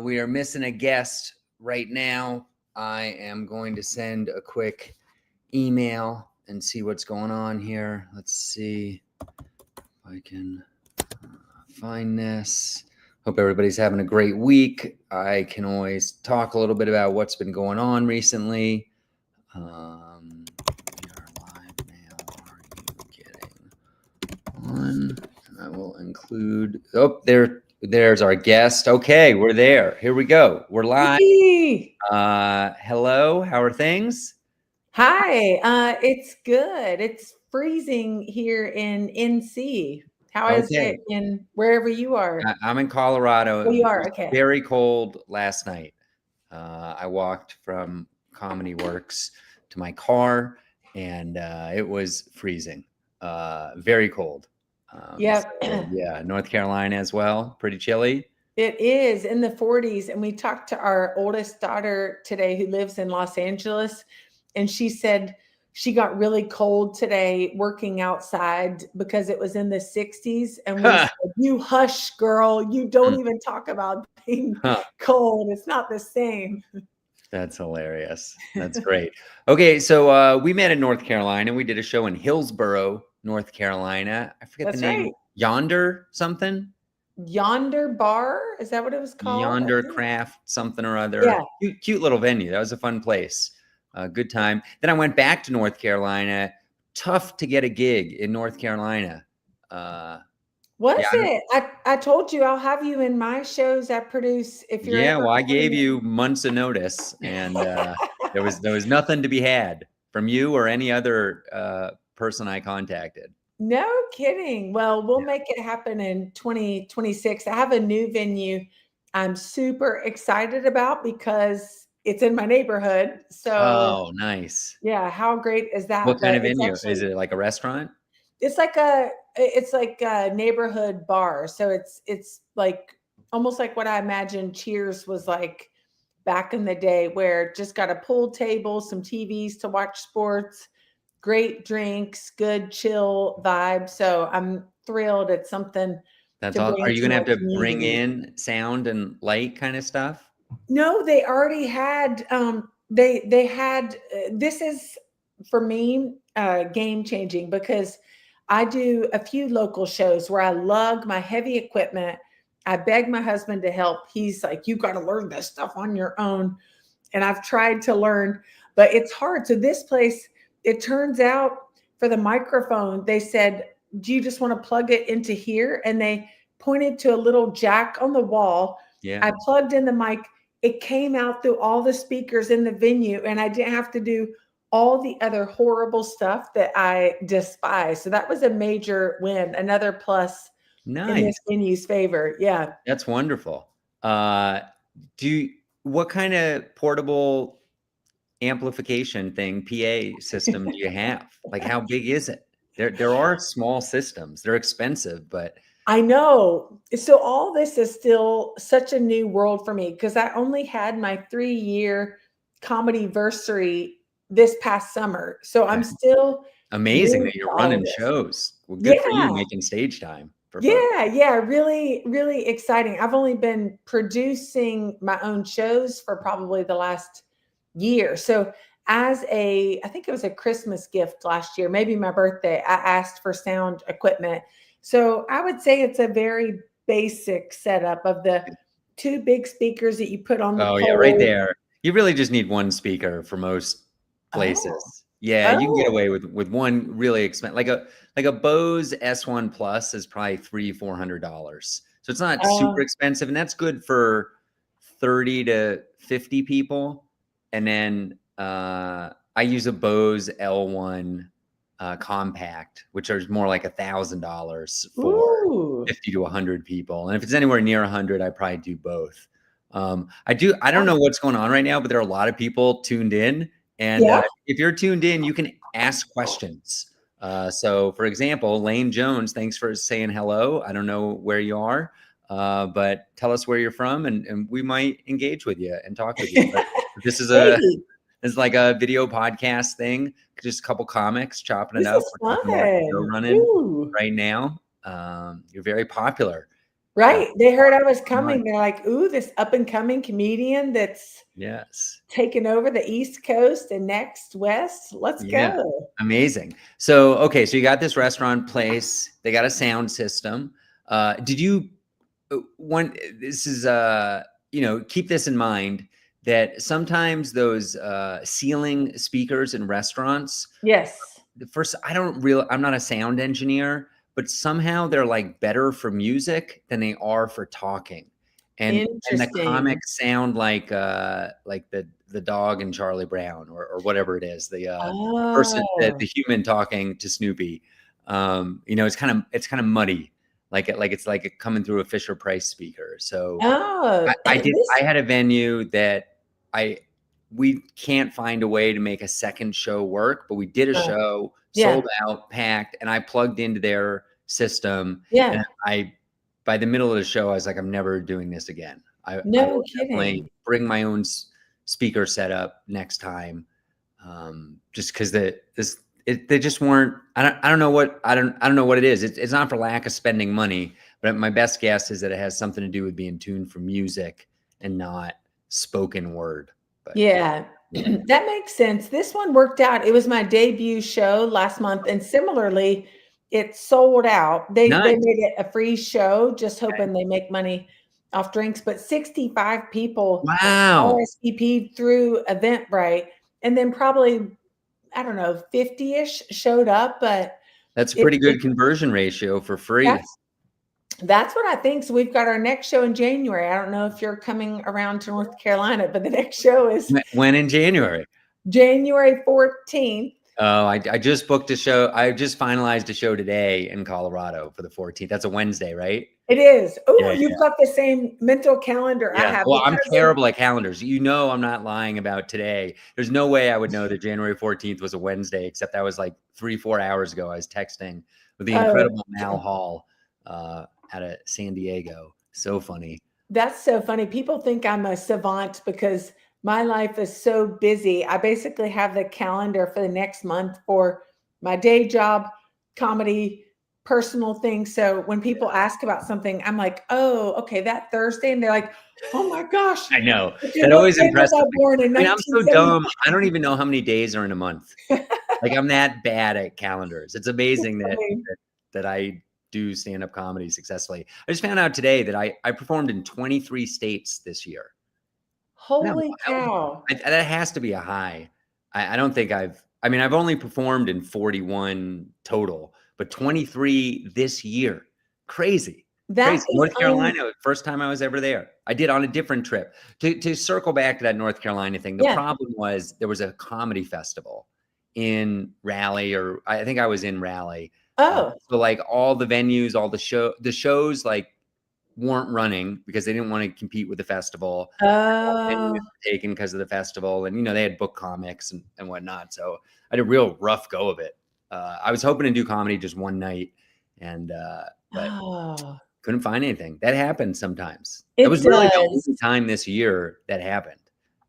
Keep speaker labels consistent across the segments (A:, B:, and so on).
A: we are missing a guest right now. I am going to send a quick email and see what's going on here. Let's see if I can find this. Hope everybody's having a great week. I can always talk a little bit about what's been going on recently. We are live now. Are you getting on? I will include. Oh, there's our guest. Okay, we're there. Here we go. We're live.
B: Hey.
A: Hello. How are things?
B: Hi. It's good. It's freezing here in NC. How is it in wherever you are?
A: I'm in Colorado.
B: Oh, you
A: It
B: are?
A: was
B: Okay.
A: very cold last night. I walked from Comedy Works to my car, and it was freezing. Very cold.
B: Yep.
A: So, yeah, North Carolina as well. Pretty chilly.
B: It is in the 40s. And we talked to our oldest daughter today who lives in Los Angeles. And she said she got really cold today working outside because it was in the 60s. And we said, you hush, girl. You don't even talk about being cold. It's not the same.
A: That's hilarious. That's great. Okay, so we met in North Carolina. We did a show in Hillsborough, North Carolina. I forget the name. Right. Yonder something?
B: Yonder Bar? Is that what it was called?
A: Yonder Craft something or other. Yeah. Cute little venue. That was a fun place. Good time. Then I went back to North Carolina. Tough to get a gig in North Carolina.
B: Was it? I told you I'll have you in my shows I produce if you're
A: well, I gave you months of notice, and there was nothing to be had from you or any other person I contacted.
B: No kidding. Well, we'll make it happen in 2026. I have a new venue I'm super excited about because it's in my neighborhood. So
A: nice.
B: Yeah, how great is that?
A: What kind of venue? Is it like a restaurant?
B: It's like a neighborhood bar. So it's like almost like what I imagine Cheers was like back in the day, where just got a pool table, some TVs to watch sports, great drinks, good chill vibe. So I'm thrilled. It's something.
A: That's awesome. Are you going to have to bring in sound and light kind of stuff?
B: No, they already had, they had, this is for me, game changing because I do a few local shows where I lug my heavy equipment. I beg my husband to help. He's like, you got to learn this stuff on your own. And I've tried to learn, but it's hard. So this place, it turns out for the microphone, they said, do you just want to plug it into here? And they pointed to a little jack on the wall.
A: Yeah.
B: I plugged in the mic. It came out through all the speakers in the venue, and I didn't have to do all the other horrible stuff that I despise. So that was a major win, another plus in this venue's favor. Yeah.
A: That's wonderful. What kind of portable amplification thing, PA system do you have? Like, how big is it? There are small systems. They're expensive, but
B: I know. So all this is still such a new world for me because I only had my 3-year comedyversary this past summer. So I'm still
A: amazing that you're running shows. Well, good for you making stage time.
B: Yeah. Really, really exciting. I've only been producing my own shows for probably the last year. So I think it was a Christmas gift last year, maybe my birthday, I asked for sound equipment. So I would say it's a very basic setup of the 2 big speakers that you put on the pole.
A: Yeah, right there. You really just need one speaker for most places. You can get away with one really expensive, like a Bose S1 Plus is probably $300-400. So it's not super expensive, and that's good for 30 to 50 people. And then I use a Bose L1 compact, which is more like $1,000 for 50 to 100 people. And if it's anywhere near 100, I probably do both. I don't know what's going on right now, but there are a lot of people tuned in. And if you're tuned in, you can ask questions. So for example, Lane Jones, thanks for saying hello. I don't know where you are, but tell us where you're from, and we might engage with you and talk with you. But this is it's like a video podcast thing. Just a couple comics chopping it up. We're talking about show running right now. You're very popular.
B: Right. They heard I was
A: Money.
B: coming. They're like, ooh, this up and coming comedian that's
A: Yes.
B: taking over the East Coast and next West. Let's
A: Yeah.
B: go.
A: Amazing. So, okay, so you got this restaurant place. They got a sound system. Did you one? This is keep this in mind that sometimes those ceiling speakers in restaurants.
B: Yes.
A: The first, I'm not a sound engineer, but somehow they're like better for music than they are for talking. And the
B: Interesting.
A: comics sound like the dog in Charlie Brown or whatever it is, the person,
B: Oh,
A: the human talking to Snoopy. It's kind of muddy, it's like it coming through a Fisher Price speaker. So
B: oh,
A: I
B: this,
A: had a venue that I we can't find a way to make a second show work, but we did a
B: uh,
A: show,
B: yeah,
A: sold out, packed, and I plugged into their system. And
B: yeah.
A: by the middle of the show, I was like, I'm never doing this again. I
B: No
A: will definitely
B: kidding.
A: bring my own speaker setup next time. Just because they just weren't. I don't know what I don't know what it is. It's not for lack of spending money, but my best guess is that it has something to do with being tuned for music and not spoken word. But
B: Yeah,
A: yeah,
B: that makes sense. This one worked out. It was my debut show last month, and similarly, it sold out. They
A: nice.
B: made it a free show, just
A: Okay.
B: hoping they make money off drinks. But 65 people
A: Wow,
B: RSVP'd through Eventbrite, and then probably I don't know 50-ish showed up. But
A: that's a
B: it,
A: pretty
B: it
A: good conversion ratio for free.
B: that's that's what I think. So we've got our next show in January. I don't know if you're coming around to North Carolina, but the next show is
A: When in January?
B: January 14th.
A: Oh, I just booked a show. I just finalized a show today in Colorado for the 14th. That's a Wednesday, right?
B: It is. Oh,
A: Yeah,
B: you've got the same mental calendar I
A: yeah.
B: have
A: Well, I'm
B: because of
A: terrible at calendars. I'm not lying about today. There's no way I would know that January 14th was a Wednesday, except that was like 3-4 hours ago. I was texting with the
B: oh,
A: incredible Mal Hall out of San Diego. So funny.
B: that's so funny. People think I'm a savant because my life is so busy. I basically have the calendar for the next month for my day job, comedy, personal things. So when people ask about something, I'm like, oh, okay, that Thursday. And they're like, oh my gosh,
A: I know.
B: okay,
A: That
B: what
A: always
B: day was
A: impresses
B: I
A: me.
B: born in
A: I mean, I'm so dumb.
B: 1975?
A: I don't even know how many days are in a month. Like I'm that bad at calendars. It's amazing that I do stand-up comedy successfully. I just found out today that I performed in 23 states this year. Isn't that
B: Holy cow.
A: that has to be a high. I don't think I've only performed in 41 total, but 23 this year. Crazy.
B: That
A: Crazy.
B: is
A: North Carolina, first time I was ever there. I did on a different trip. To circle back to that North Carolina thing, the
B: yeah.
A: problem was there was a comedy festival in Raleigh, or I think I was in Raleigh.
B: Oh,
A: So like all the venues, all the shows like weren't running because they didn't want to compete with the festival. Venues
B: oh,
A: were taken because of the festival, and they had book comics and whatnot. So I had a real rough go of it. I was hoping to do comedy just one night, and but
B: oh.
A: couldn't find anything. That happens sometimes. That
B: It
A: was really the
B: does.
A: only time this year that happened.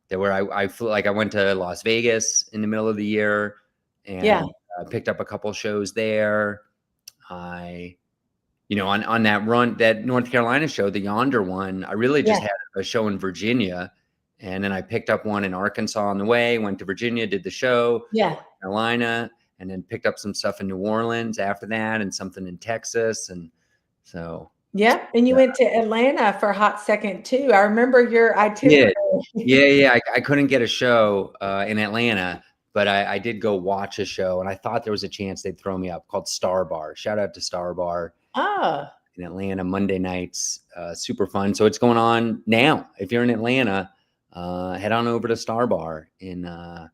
A: That where I flew, like I went to Las Vegas in the middle of the year
B: Yeah,
A: and picked up a couple shows there. I on that North Carolina show, the Yonder one, I really
B: yeah,
A: just had a show in Virginia, and then I picked up one in Arkansas on the way, went to Virginia, did the show,
B: yeah.
A: Carolina, and then picked up some stuff in New Orleans after that and something in Texas. And so,
B: Yep, and you
A: yeah.
B: went to Atlanta for a hot second too. I remember your itinerary.
A: Yeah. Yeah, yeah. I couldn't get a show in Atlanta, but I did go watch a show, and I thought there was a chance they'd throw me up called Star Bar. Shout out to Star Bar
B: Ah,
A: in Atlanta, Monday nights. Super fun. So it's going on now. If you're in Atlanta, head on over to Star Bar in I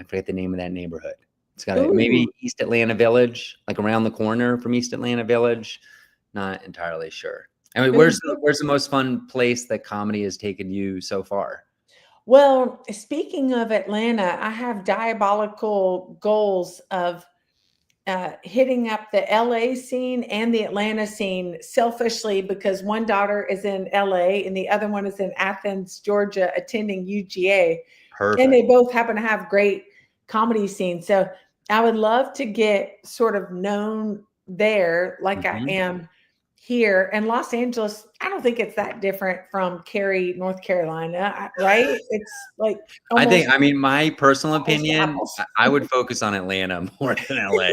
A: forget the name of that neighborhood. It's got maybe
B: ooh,
A: East Atlanta Village, like around the corner from East Atlanta Village. Not entirely sure. I mean,
B: ooh.
A: where's the most fun place that comedy has taken you so far?
B: Well, speaking of Atlanta, I have diabolical goals of hitting up the LA scene and the Atlanta scene selfishly because one daughter is in LA and the other one is in Athens, Georgia, attending UGA. And
A: Perfect.
B: they both happen to have great comedy scenes. So I would love to get sort of known there like I
A: Mhm.
B: am here, and Los Angeles, I don't think it's that different from Cary, North Carolina, right? It's like almost
A: I mean, my personal
B: apples to
A: opinion,
B: apples.
A: I would focus on Atlanta more than LA.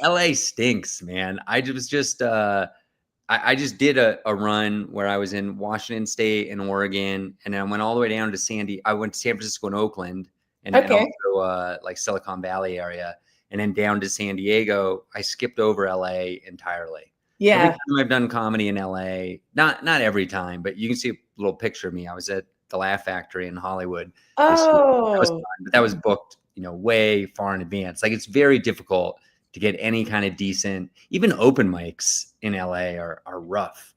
A: LA stinks, man. I just did a run where I was in Washington State and Oregon, and then I went all the way down to I went to San Francisco and Oakland, and
B: Okay.
A: also like Silicon Valley area, and then down to San Diego. I skipped over LA entirely. Every
B: Yeah.
A: time I've done comedy in LA, not every time, but you can see a little picture of me. I was at the Laugh Factory in Hollywood this year. That was fun,
B: Oh,
A: but that was booked, way far in advance. Like, it's very difficult to get any kind of decent, even open mics in LA are rough.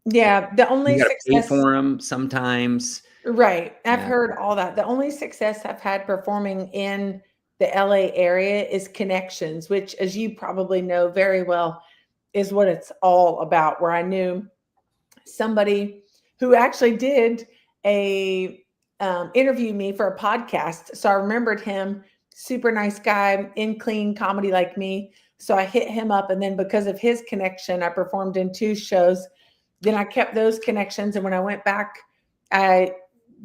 B: yeah. The only
A: You got to pay
B: success,
A: for them sometimes.
B: right. I've
A: Yeah,
B: heard all that. The only success I've had performing in the LA area is connections, which, as you probably know very well, is what it's all about. Where I knew somebody who actually did a interview me for a podcast. So I remembered him, super nice guy, in clean comedy like me. So I hit him up, and then because of his connection, I performed in 2 shows. Then I kept those connections, and when I went back, I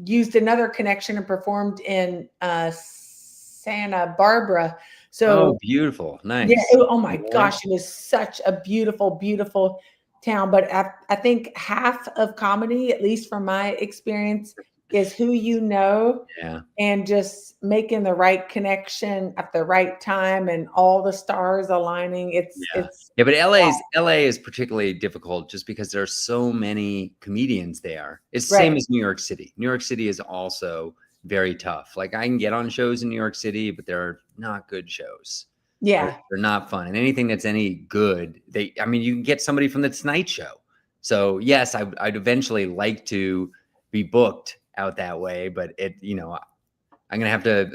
B: used another connection and performed in Santa Barbara. So
A: oh, beautiful,
B: yeah,
A: nice.
B: oh my
A: More.
B: gosh, it was such a beautiful, beautiful town. But I think half of comedy, at least from my experience, is who you know
A: Yeah.
B: and just making the right connection at the right time and all the stars aligning.
A: Yeah.
B: It's
A: Yeah, but LA is particularly difficult just because there are so many comedians there. It's the
B: right.
A: same as New York City. New York City is also very tough. Like, I can get on shows in New York City, but they're not good shows.
B: Yeah.
A: They're not fun. And anything that's any good, I mean, you can get somebody from the Tonight Show. So yes, I'd eventually like to be booked out that way, but I'm gonna have to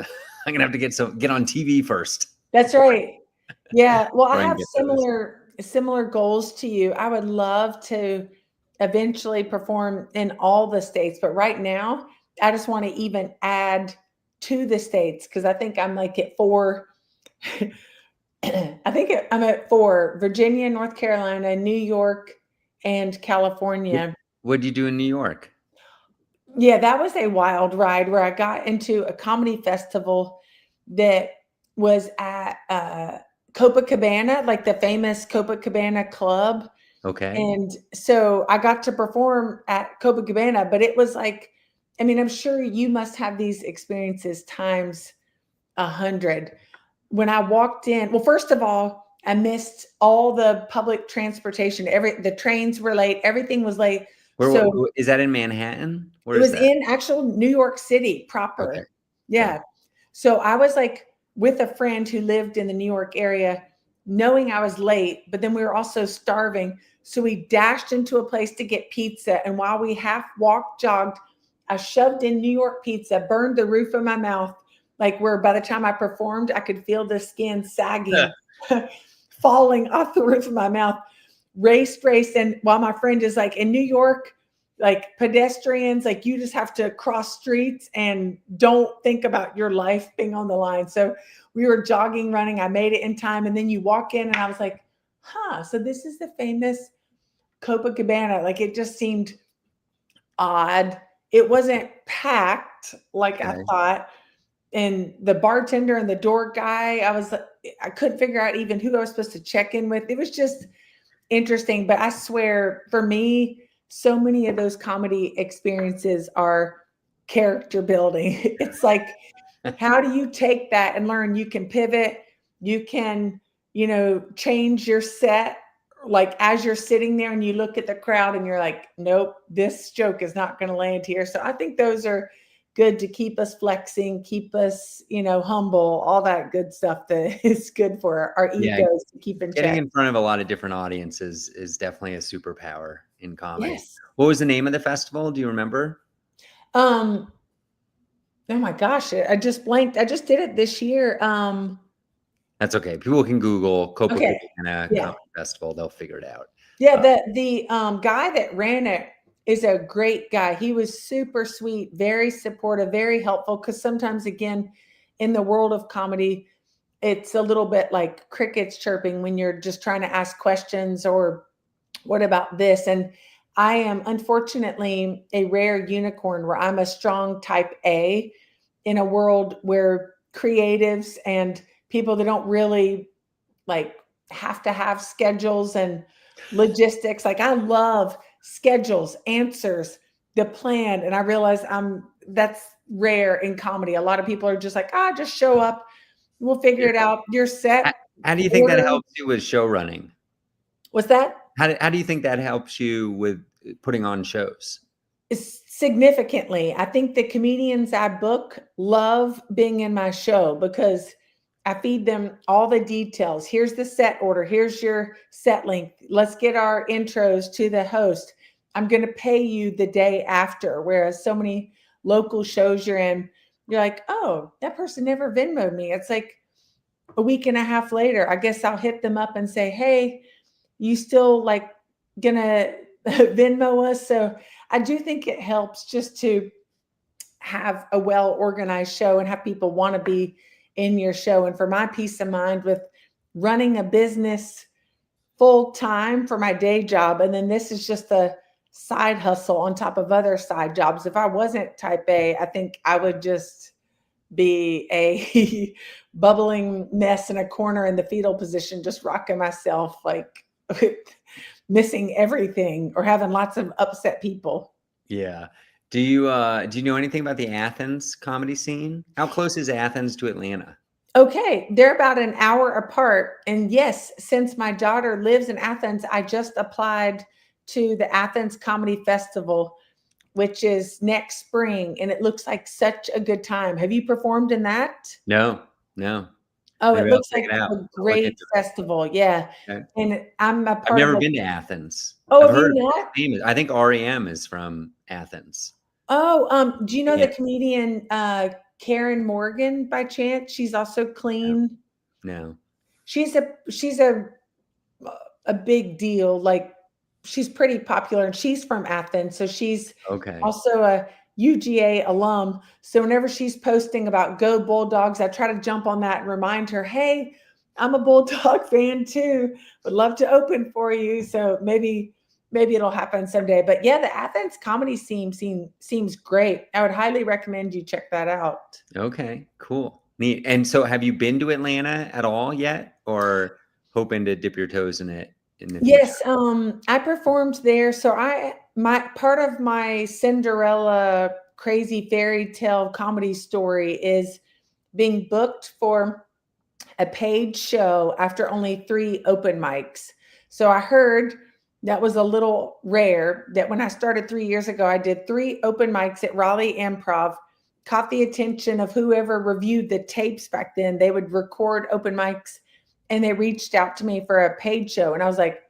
A: I'm gonna have to get on TV first
B: That's right. Yeah. Well, I
A: before I can
B: have
A: get those.
B: similar goals to you. I would love to eventually perform in all the states, but right now I just want to even add to the states because I think I'm like at 4. I'm at 4: Virginia, North Carolina, New York, and California.
A: What'd you do in New York?
B: Yeah, that was a wild ride where I got into a comedy festival that was at Copacabana, like the famous Copacabana club.
A: Okay.
B: And so I got to perform at Copacabana, but it was like, I mean, I'm sure you must have these experiences times 100. When I walked in, well, first of all, I missed all the public transportation. The trains were late, everything was late. So
A: Is that in Manhattan? Where
B: it
A: is
B: was
A: that?
B: in actual New York City
A: Okay.
B: proper.
A: Okay.
B: Yeah. So I was like with a friend who lived in the New York area, knowing I was late, but then we were also starving. So we dashed into a place to get pizza. And while we half walked, jogged, I shoved in New York pizza, burned the roof of my mouth, like where by the time I performed, I could feel the skin sagging, falling off the roof of my mouth. Race. And while my friend is like in New York, like pedestrians, like you just have to cross streets and don't think about your life being on the line. So we were jogging, running. I made it in time. And then you walk in and I was like, so this is the famous Copacabana. Like it just seemed odd. It wasn't packed like I
A: Okay.
B: thought. And the bartender and the door guy, I couldn't figure out even who I was supposed to check in with. It was just interesting. But I swear, for me, so many of those comedy experiences are character building. It's like, how do you take that and learn? You can pivot, you can, change your set. Like as you're sitting there and you look at the crowd and you're like, nope, this joke is not going to land here. So I think those are good to keep us flexing, keep us, humble, all that good stuff that is good for our
A: Yeah.
B: egos to keep in
A: Getting
B: check.
A: in front of a lot of different audiences is definitely a superpower in comedy.
B: Yes.
A: What was the name of the festival? Do you remember?
B: Oh my gosh, I just blanked. I just did it this year.
A: That's okay. People can Google
B: Okay.
A: Copacabana
B: Yeah.
A: Comedy Festival. They'll figure it out.
B: Yeah,
A: Uh,
B: the guy that ran it is a great guy. He was super sweet, very supportive, very helpful. Because sometimes, again, in the world of comedy, it's a little bit like crickets chirping when you're just trying to ask questions or what about this? And I am unfortunately a rare unicorn where I'm a strong type A in a world where creatives and people that don't really like have to have schedules and logistics. Like I love schedules, answers, the plan. And I realize that's rare in comedy. A lot of people are just like, just show up. We'll figure
A: Yeah.
B: it out. You're set.
A: How do you think that
B: Order.
A: helps you with show running?
B: What's that?
A: How do you think that helps you with putting on shows?
B: Significantly. I think the comedians I book love being in my show because I feed them all the details. Here's the set order. Here's your set length. Let's get our intros to the host. I'm going to pay you the day after. Whereas so many local shows you're in, you're like, oh, that person never Venmoed me. It's like a week and a half later. I guess I'll hit them up and say, hey, you still like gonna Venmo us? So I do think it helps just to have a well organized show and have people want to be in your show. And for my peace of mind with running a business full time for my day job, and then this is just a side hustle on top of other side jobs. If I wasn't type A, I think I would just be a bubbling mess in a corner in the fetal position, just rocking myself like missing everything or having lots of upset people.
A: Yeah. Do you know anything about the Athens comedy scene? How close is Athens to Atlanta?
B: Okay, they're about an hour apart. And yes, since my daughter lives in Athens, I just applied to the Athens Comedy Festival, which is next spring, and it looks like such a good time. Have you performed in that?
A: No.
B: Oh, it
A: Maybe I'll
B: looks
A: check
B: like
A: it out.
B: a
A: I'll look
B: great
A: into
B: festival. Yeah.
A: it. Okay.
B: And I'm a
A: I've
B: part of
A: never
B: a
A: been to Athens.
B: Oh,
A: I've
B: have you
A: heard it's
B: not?
A: famous. I think REM is from Athens.
B: Oh, do you know
A: Yeah.
B: the comedian Karen Morgan by chance? She's also clean.
A: No.
B: She's a big deal. Like she's pretty popular and she's from Athens. So she's
A: Okay.
B: also a UGA alum. So whenever she's posting about Go Bulldogs, I try to jump on that and remind her, hey, I'm a Bulldog fan too. Would love to open for you. So maybe it'll happen someday. But yeah, the Athens comedy scene seems great. I would highly recommend you check that out.
A: Okay, cool. Neat. And so have you been to Atlanta at all yet, or hoping to dip your toes in it in the future?
B: Yes, I performed there. So my part of my Cinderella crazy fairy tale comedy story is being booked for a paid show after only 3 open mics. So I heard that was a little rare that when I started 3 years ago, I did 3 open mics at Raleigh Improv, caught the attention of whoever reviewed the tapes back then. They would record open mics and they reached out to me for a paid show. And I was like,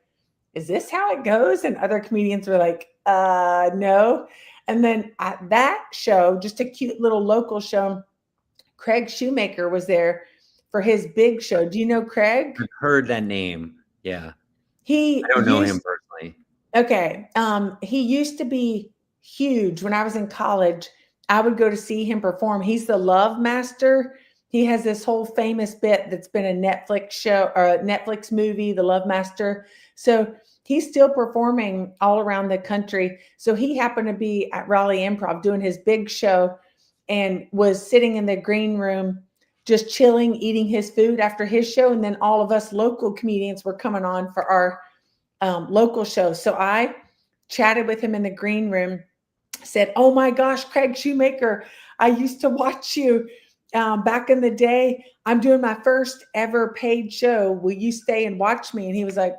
B: is this how it goes? And other comedians were like, no. And then at that show, just a cute little local show, Craig Shoemaker was there for his big show. Do you know Craig?
A: I've heard that name. Yeah.
B: He
A: I don't know him
B: used
A: personally.
B: Okay. He used to be huge when I was in college. I would go to see him perform. He's the Love Master. He has this whole famous bit that's been a Netflix show or a Netflix movie, The Love Master. So he's still performing all around the country. So he happened to be at Raleigh Improv doing his big show and was sitting in the green room just chilling, eating his food after his show. And then all of us local comedians were coming on for our local show. So I chatted with him in the green room, said, oh my gosh, Craig Shoemaker, I used to watch you back in the day. I'm doing my first ever paid show. Will you stay and watch me? And he was like,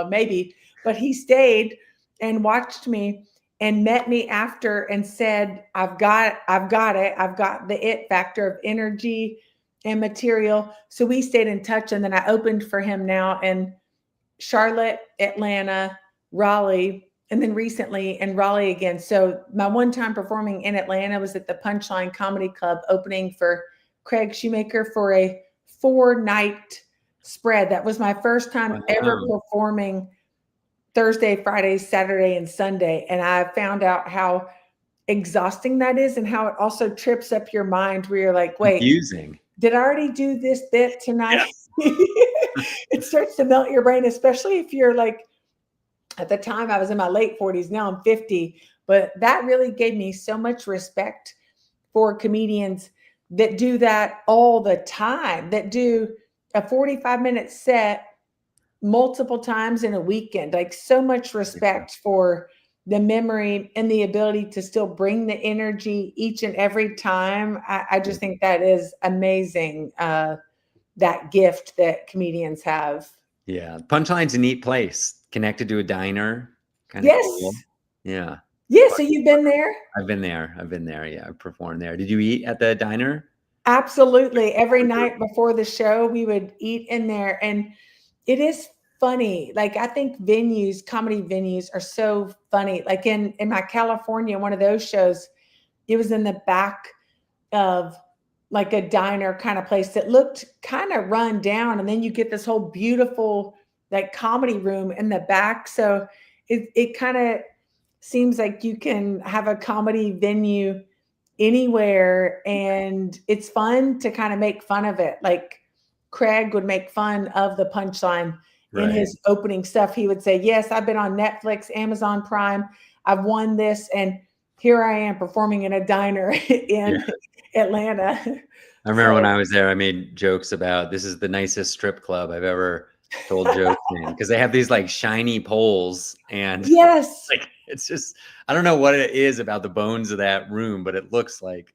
B: maybe. But he stayed and watched me and met me after and said, I've got it. I've got the it factor of energy and material. So we stayed in touch. And then I opened for him now in Charlotte, Atlanta, Raleigh, and then recently in Raleigh again. So my one time performing in Atlanta was at the Punchline Comedy Club opening for Craig Shoemaker for a 4-night spread. That was my first time ever performing Thursday, Friday, Saturday, and Sunday. And I found out how exhausting that is and how it also trips up your mind where you're like, wait,
A: Confusing.
B: did I already do this bit tonight?
A: Yes.
B: It starts to melt your brain, especially if you're like, at the time I was in my late 40s, now I'm 50. But that really gave me so much respect for comedians that do that all the time, that do a 45-minute set multiple times in a weekend. Like, so much respect for the memory and the ability to still bring the energy each and every time. I just think that is amazing. That gift that comedians have.
A: Yeah. Punchline's a neat place, connected to a diner. Kind of cool.
B: Yes.
A: Yeah.
B: Yeah. So you've been there?
A: I've been there. I've been there. Yeah. I've performed there. Did you eat at the diner?
B: Absolutely. Every night before the show, we would eat in there. And it is funny. Like, I think venues, comedy venues are so funny. Like in my California, one of those shows, it was in the back of like a diner kind of place that looked kind of run down. And then you get this whole beautiful like comedy room in the back. So it kind of seems like you can have a comedy venue anywhere, and it's fun to kind of make fun of it. Like, Craig would make fun of the punchline in
A: Right.
B: his opening stuff. He would say, yes, I've been on Netflix, Amazon Prime, I've won this, and here I am performing in a diner in Atlanta.
A: I remember when I was there, I made jokes about, this is the nicest strip club I've ever told jokes in, because they have these like shiny poles, and
B: Yes.
A: like, it's just, I don't know what it is about the bones of that room, but it looks like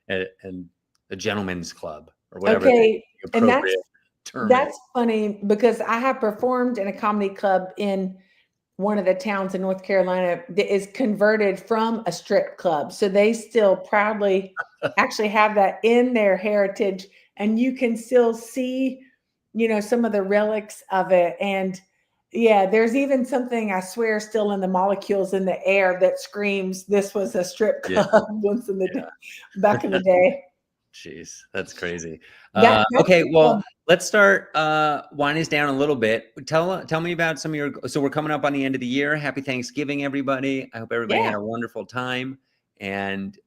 A: a gentleman's club or whatever
B: Okay.
A: the
B: And that's
A: appropriate term is.
B: that's funny, because I have performed in a comedy club in one of the towns in North Carolina that is converted from a strip club. So they still proudly actually have that in their heritage, and you can still see, some of the relics of it. And yeah, there's even something, I swear, still in the molecules in the air that screams this was a strip
A: Yeah.
B: club once back in the day.
A: Jeez, that's crazy.
B: That's
A: Okay, well,
B: fun.
A: let's start winding us down a little bit. Tell me about some of your. So we're coming up on the end of the year. Happy Thanksgiving, everybody. I hope everybody had
B: Yeah.
A: a wonderful time. And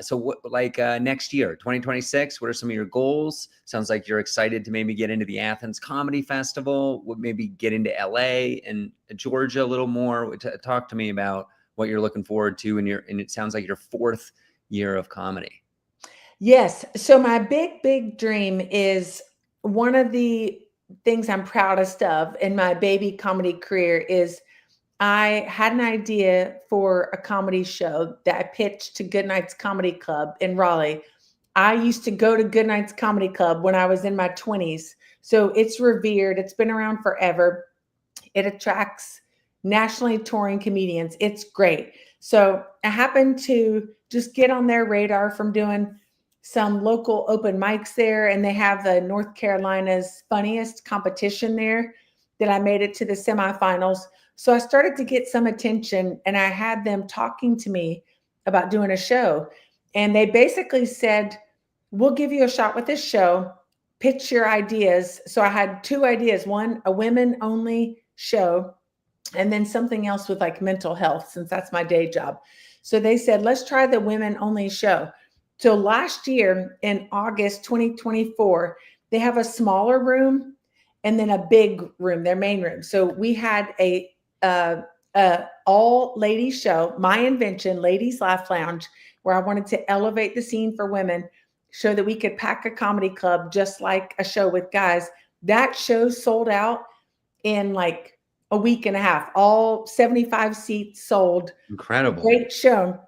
A: so, what, like next year, 2026? What are some of your goals? Sounds like you're excited to maybe get into the Athens Comedy Festival. Maybe get into LA and Georgia a little more. Talk to me about what you're looking forward to, and it sounds like your 4th year of comedy.
B: Yes. So my big dream is, one of the things I'm proudest of in my baby comedy career is, I had an idea for a comedy show that I pitched to Goodnight's Comedy Club in Raleigh. I used to go to Goodnight's Comedy Club when I was in my 20s. So it's revered. It's been around forever. It attracts nationally touring comedians. It's great. So I happened to just get on their radar from doing some local open mics there, and they have the North Carolina's funniest competition there, that I made it to the semifinals. So I started to get some attention, and I had them talking to me about doing a show. And they basically said, we'll give you a shot with this show, pitch your ideas. So I had 2 ideas: one, a women only show, and then something else with like mental health, since that's my day job. So they said, let's try the women only show. So last year in August 2024, they have a smaller room and then a big room, their main room. So we had a all ladies show, my invention, Ladies Laugh Lounge, where I wanted to elevate the scene for women, show that we could pack a comedy club just like a show with guys. That show sold out in like a week and a half. All 75 seats sold.
A: Incredible.
B: Great show.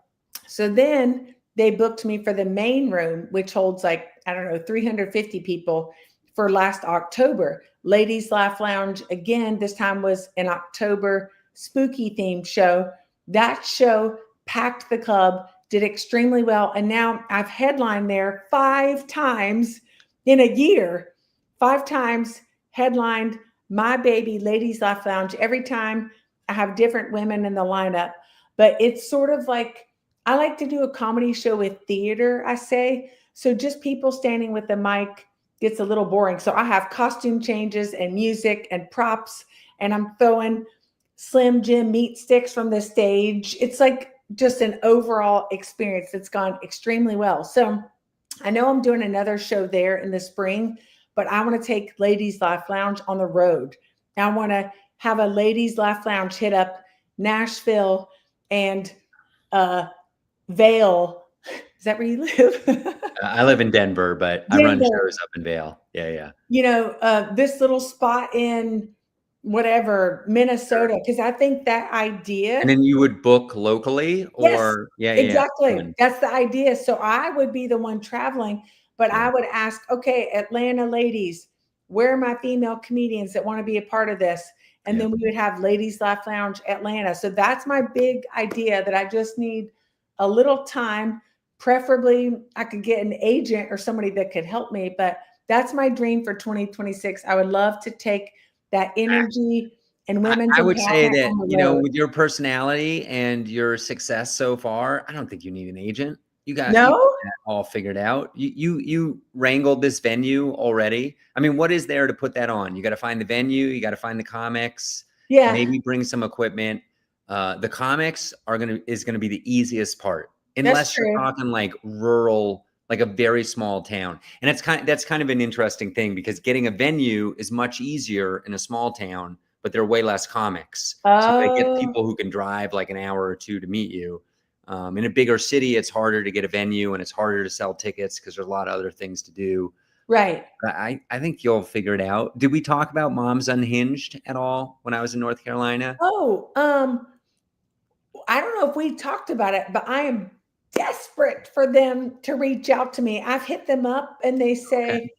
B: So then they booked me for the main room, which holds like, I don't know, 350 people, for last October. Ladies Laugh Lounge, again, this time was in October, spooky themed show. That show packed the club, did extremely well. And now I've headlined there 5 times in a year, 5 times headlined my baby Ladies Laugh Lounge. Every time I have different women in the lineup, but it's sort of like, I like to do a comedy show with theater, I say. So just people standing with the mic gets a little boring. So I have costume changes and music and props, and I'm throwing Slim Jim meat sticks from the stage. It's like just an overall experience that's gone extremely well. So I know I'm doing another show there in the spring, but I want to take Ladies Laugh Lounge on the road. I want to have a Ladies Laugh Lounge hit up Nashville and Vale. Is that where you live?
A: I live in Denver, but I run
B: Denver.
A: shows up in Vail. Yeah, yeah.
B: You know, this little spot in whatever,
A: Sure.
B: Minnesota, because I think that
A: And
B: idea.
A: then you would book locally,
B: Yes,
A: or yeah.
B: exactly.
A: Fun.
B: That's the idea. So I would be the one traveling, but
A: Yeah,
B: I would ask, okay, Atlanta ladies, where are my female comedians that want to be a part of this? And
A: yeah.
B: then we would have Ladies Laugh Lounge Atlanta. So that's my big idea, that I just need a little time. Preferably, I could get an agent or somebody that could help me, but that's my dream for 2026. I would love to take that energy and women's
A: I would say
B: empowerment
A: that,
B: on the road.
A: with your personality and your success so far, I don't think you need an agent. You got
B: No?
A: that all figured out. You wrangled this venue already. I mean, what is there to put that on? You got to find the venue, you got to find the comics,
B: Yeah,
A: maybe bring some equipment. The comics is gonna be the easiest part,
B: that's
A: unless you're
B: true.
A: talking like rural, like a very small town. And that's kind of an interesting thing, because getting a venue is much easier in a small town, but there are way less comics. So you gotta get
B: Oh,
A: people who can drive like an hour or two to meet you. In a bigger city, it's harder to get a venue and it's harder to sell tickets because there's a lot of other things to do.
B: right.
A: But I think you'll figure it out. Did we talk about Moms Unhinged at all when I was in North Carolina?
B: Oh, I don't know if we talked about it, but I am desperate for them to reach out to me. I've hit them up and they
A: Okay.
B: say,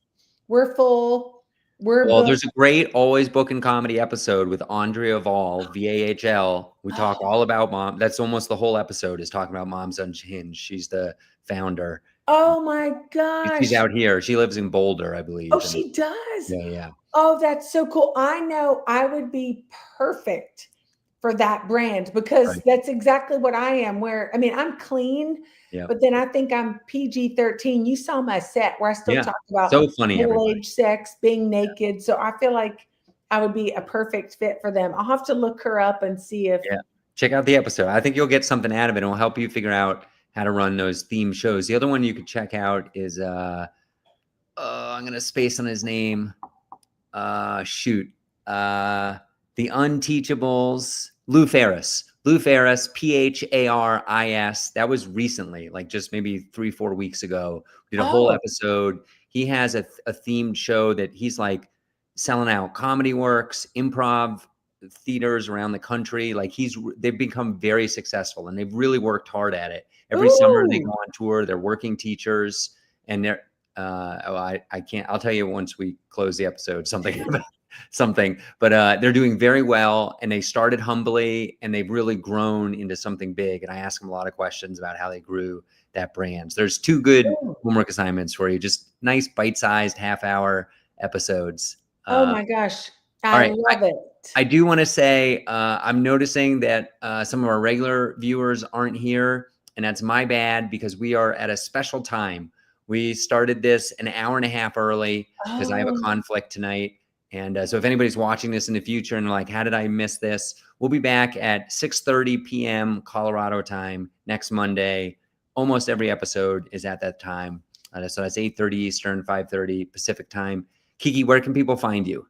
B: we're full, we're
A: Well,
B: booked.
A: there's a great Always Bookin Comedy episode with Andrea Vall, VAHL. We talk all about mom. That's almost the whole episode is talking about Moms Unhinged. She's the founder.
B: Oh my
A: She's
B: gosh.
A: out here. She lives in Boulder, I
B: Oh,
A: believe. And
B: she does.
A: yeah, yeah,
B: Oh, that's so cool. I know I would be perfect for that brand because
A: right.
B: that's exactly what I am. Where, I mean, I'm clean,
A: Yeah,
B: but then I think I'm PG-13. You saw my set where I still
A: yeah.
B: talk about
A: So funny, everybody.
B: middle-aged sex, being naked. So I feel like I would be a perfect fit for them. I'll have to look her up and see if.
A: Yeah. Check out the episode. I think you'll get something out of it. It'll help you figure out how to run those theme shows. The other one you could check out is I'm gonna space on his name. Shoot. The Unteachables. Lou Ferris. Lou Ferris, Pharis. That was recently, like just maybe 3-4 weeks ago. We did a whole
B: Oh,
A: episode. He has a themed show that he's like selling out Comedy Works, improv theaters around the country. Like they've become very successful and they've really worked hard at it. Every summer they go
B: ooh.
A: on tour. They're working teachers, and they're I can't. I'll tell you once we close the episode something about something. But they're doing very well, and they started humbly, and they've really grown into something big. And I ask them a lot of questions about how they grew that brand. So there's 2 good
B: Ooh.
A: homework assignments for you. Just nice bite-sized half-hour episodes.
B: Oh my gosh.
A: All
B: I
A: right.
B: love it.
A: I do want to say I'm noticing that some of our regular viewers aren't here, and that's my bad because we are at a special time. We started this an hour and a half early because I have a
B: Oh,
A: conflict tonight. And so if anybody's watching this in the future and like, how did I miss this? We'll be back at 6:30 p.m. Colorado time next Monday. Almost every episode is at that time. So that's 8:30 Eastern, 5:30 Pacific time. Kiki, where can people find you?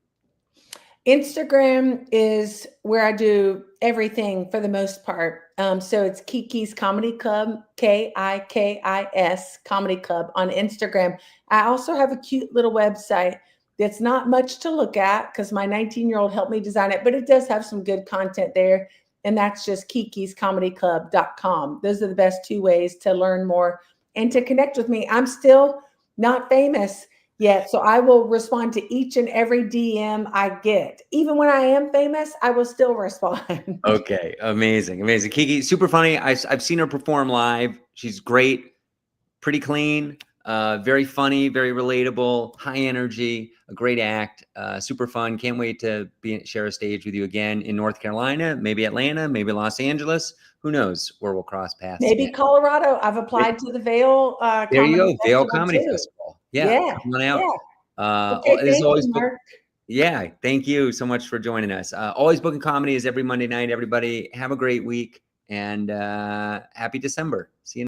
B: Instagram is where I do everything for the most part. So it's Kiki's Comedy Club, Kikis Comedy Club on Instagram. I also have a cute little website that's not much to look at because my 19-year-old helped me design it, but it does have some good content there. And that's just kikiscomedyclub.com. Those are the best 2 ways to learn more and to connect with me. I'm still not famous yet. So I will respond to each and every DM I get. Even when I am famous, I will still respond.
A: Okay, amazing, amazing. Kiki, super funny. I've seen her perform live. She's great, pretty clean, very funny, very relatable, high energy, a great act, super fun. Can't wait to share a stage with you again in North Carolina, maybe Atlanta, maybe Los Angeles. Who knows where we'll cross paths again?
B: Maybe Colorado. I've applied to the Vail
A: There you
B: Comedy
A: go, Vail
B: Festival
A: Comedy
B: too.
A: Festival. Yeah,
B: Yeah.
A: come on out.
B: Yeah. Okay.
A: As
B: Thank
A: always,
B: you, Mark.
A: yeah, thank you so much for joining us. Always Booking Comedy is every Monday night. Everybody have a great week and happy December. See you.